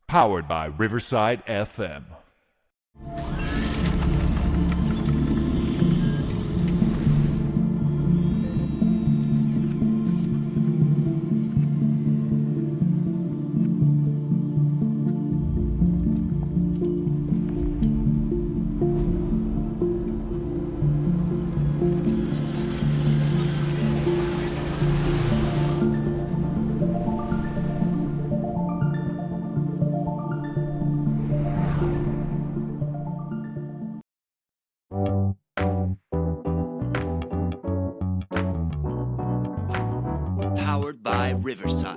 Powered by Riverside FM. Powered by Riverside.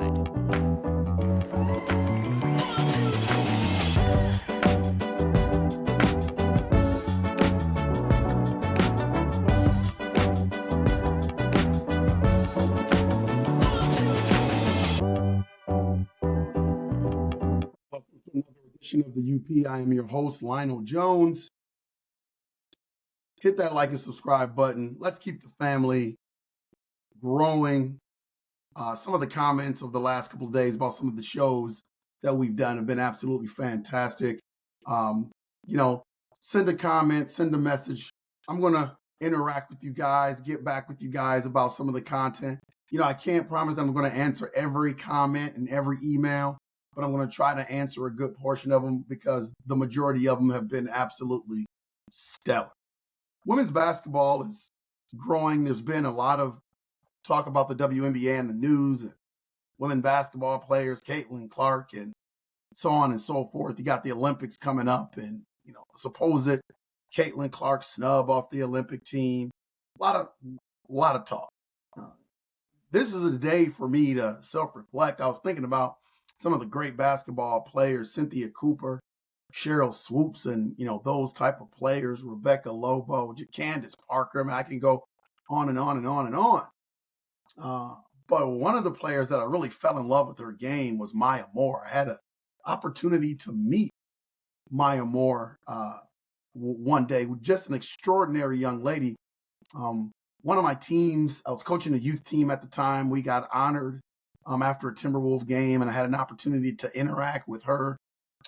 Welcome to another edition of the UP. I am your host, Lionel Jones. Hit that like and subscribe button. Let's keep the family growing. Some of the comments of the last couple of days about some of the shows that we've done have been absolutely fantastic. Send a comment, send a message. I'm going to interact with you guys, get back with you guys about some of the content. I can't promise I'm going to answer every comment and every email, but I'm going to try to answer a good portion of them because the majority of them have been absolutely stellar. Women's basketball is growing. There's been a lot of talk about the WNBA in the news and women basketball players, Caitlin Clark, and so on and so forth. You got the Olympics coming up and, supposed Caitlin Clark snub off the Olympic team. A lot of talk. This is a day for me to self-reflect. I was thinking about some of the great basketball players, Cynthia Cooper, Cheryl Swoops, and, those type of players, Rebecca Lobo, Candace Parker. I mean, I can go on and on and on and on. But one of the players that I really fell in love with her game was Maya Moore. I had an opportunity to meet Maya Moore one day, with just an extraordinary young lady. One of my teams, I was coaching a youth team at the time. We got honored after a Timberwolves game, and I had an opportunity to interact with her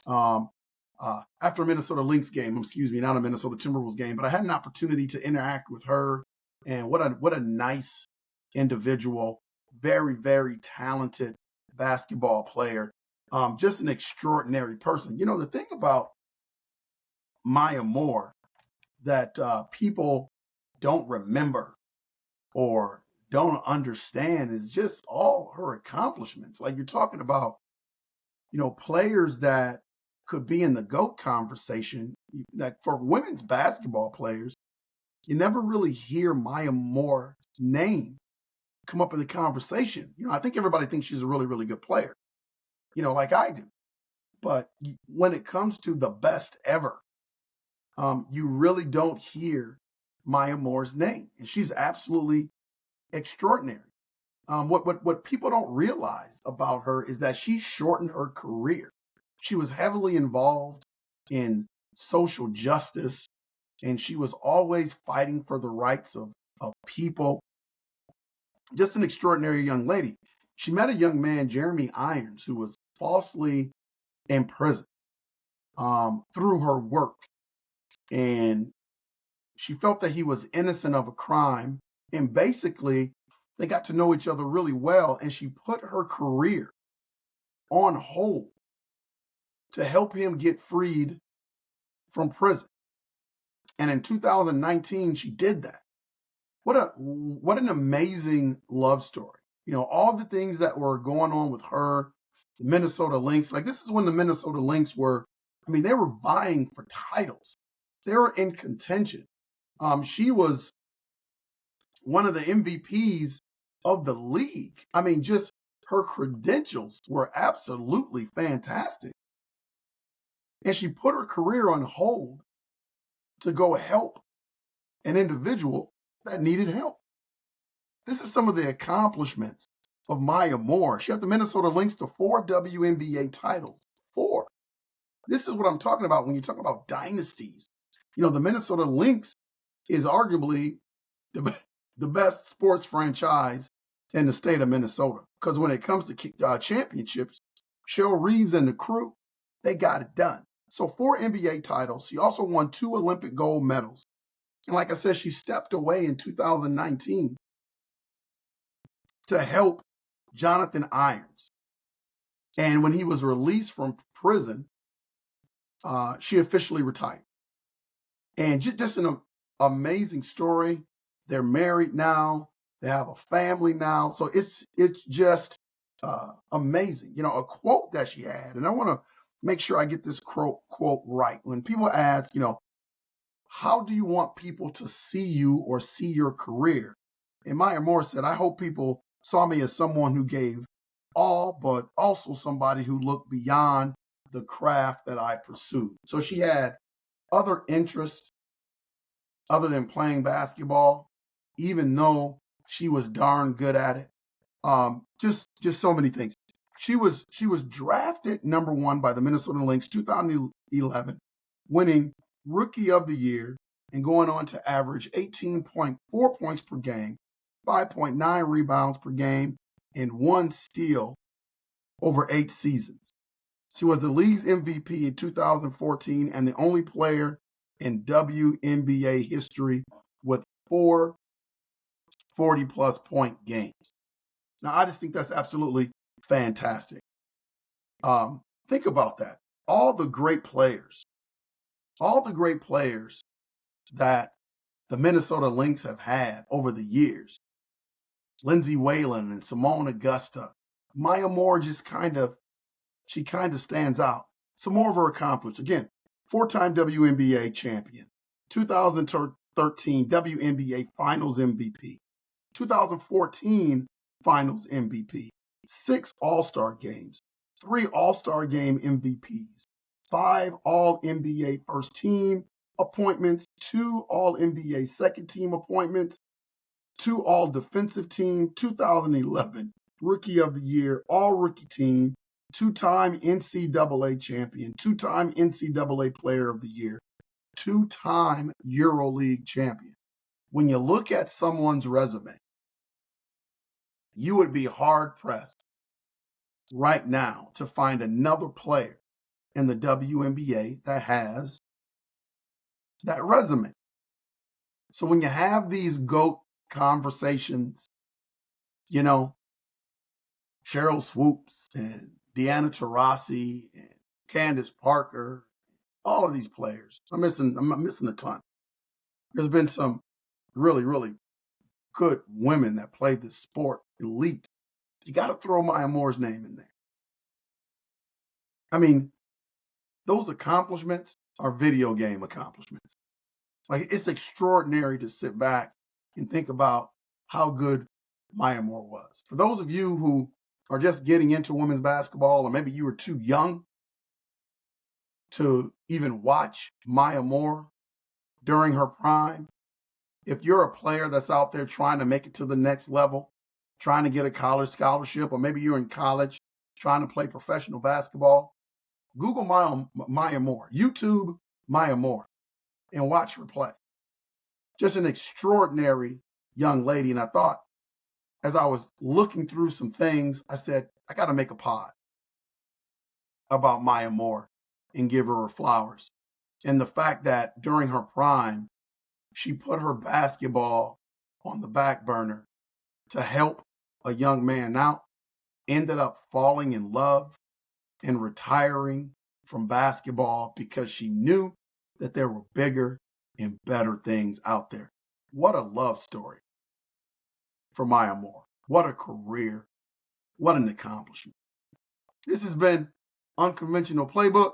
after a Minnesota Lynx game. Not a Minnesota Timberwolves game, but I had an opportunity to interact with her. And what a nice individual, very, very talented basketball player, just an extraordinary person. The thing about Maya Moore that people don't remember or don't understand is just all her accomplishments. Like, you're talking about, players that could be in the GOAT conversation. Like, for women's basketball players, you never really hear Maya Moore's name come up in the conversation. I think everybody thinks she's a really, really good player, like I do. But when it comes to the best ever, you really don't hear Maya Moore's name. And she's absolutely extraordinary. What people don't realize about her is that she shortened her career. She was heavily involved in social justice, and she was always fighting for the rights of people. Just an extraordinary young lady. She met a young man, Jeremy Irons, who was falsely imprisoned through her work. And she felt that he was innocent of a crime. And basically, they got to know each other really well. And she put her career on hold to help him get freed from prison. And in 2019, she did that. What an amazing love story. All the things that were going on with her, the Minnesota Lynx. Like, this is when the Minnesota Lynx were, they were vying for titles. They were in contention. She was one of the MVPs of the league. Just her credentials were absolutely fantastic. And she put her career on hold to go help an individual that needed help. This is some of the accomplishments of Maya Moore. She had the Minnesota Lynx to 4 WNBA titles. 4. This is what I'm talking about when you talk about dynasties. The Minnesota Lynx is arguably the best sports franchise in the state of Minnesota. Because when it comes to championships, Cheryl Reeves and the crew, they got it done. So 4 NBA titles. She also won 2 Olympic gold medals. And like I said, she stepped away in 2019 to help Jonathan Irons. And when he was released from prison, she officially retired. And just an amazing story. They're married now. They have a family now. So it's just amazing. You know, a quote that she had, and I want to make sure I get this quote right. When people ask, you know, how do you want people to see you or see your career? And Maya Moore said, I hope people saw me as someone who gave all, but also somebody who looked beyond the craft that I pursued. So she had other interests other than playing basketball, even though she was darn good at it. Just so many things. She was drafted number 1 by the Minnesota Lynx 2011, winning Rookie of the Year and going on to average 18.4 points per game, 5.9 rebounds per game, and 1 steal over 8 seasons. She was the league's MVP in 2014 and the only player in WNBA history with 4 40-plus point games. Now, I just think that's absolutely fantastic. Think about that. All the great players that the Minnesota Lynx have had over the years, Lindsay Whalen and Simone Augusta, Maya Moore just kind of stands out. Some more of her accomplishments. Again, 4-time WNBA champion, 2013 WNBA Finals MVP, 2014 Finals MVP, 6 All-Star games, 3 All-Star game MVPs, 5 All-NBA first team appointments, 2 All-NBA second team appointments, 2 All-Defensive Team, 2011 Rookie of the Year, All-Rookie Team, 2-time NCAA champion, 2-time NCAA Player of the Year, 2-time EuroLeague champion. When you look at someone's resume, you would be hard-pressed right now to find another player in the WNBA that has that resume. So when you have these GOAT conversations, you know, Cheryl Swoops and Deanna Taurasi and Candace Parker, all of these players. I'm missing a ton. There's been some really, really good women that played this sport elite. You got to throw Maya Moore's name in there. I mean, those accomplishments are video game accomplishments. Like, it's extraordinary to sit back and think about how good Maya Moore was. For those of you who are just getting into women's basketball, or maybe you were too young to even watch Maya Moore during her prime, if you're a player that's out there trying to make it to the next level, trying to get a college scholarship, or maybe you're in college trying to play professional basketball, Google Maya Moore, YouTube Maya Moore, and watch her play. Just an extraordinary young lady. And I thought, as I was looking through some things, I said, I got to make a pod about Maya Moore and give her flowers. And the fact that during her prime, she put her basketball on the back burner to help a young man out, ended up falling in love and retiring from basketball because she knew that there were bigger and better things out there. What a love story for Maya Moore. What a career. What an accomplishment. This has been Unconventional Playbook.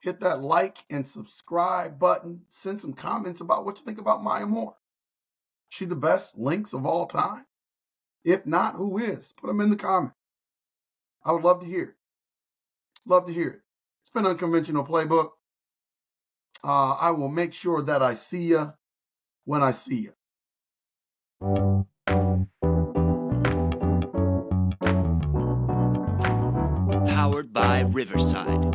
Hit that like and subscribe button. Send some comments about what you think about Maya Moore. She the best Lynx of all time? If not, who is? Put them in the comments. I would love to hear it. Love to hear it. It's been Unconventional Playbook. I will make sure that I see you when I see you. Powered by Riverside.